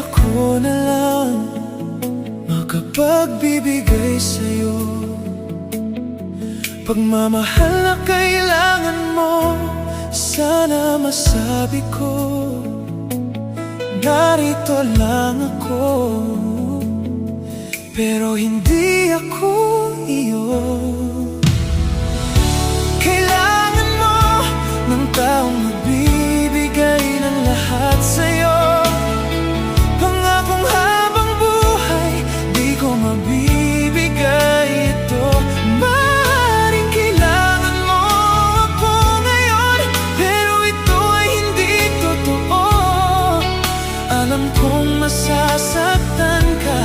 ako na lang makapagbibigay sa'yo. Pagmamahal na kailangan mo, sana masabi ko, narito lang ako. Pero hindi ako iyo. Kailangan mo ng taong magbibigay ng lahat sa'yo. Pangakong habang buhay, di ko mabibigay ito. Maaaring kailangan mo ako ngayon, pero ito ay hindi totoo. Alam kong masasaktan ka,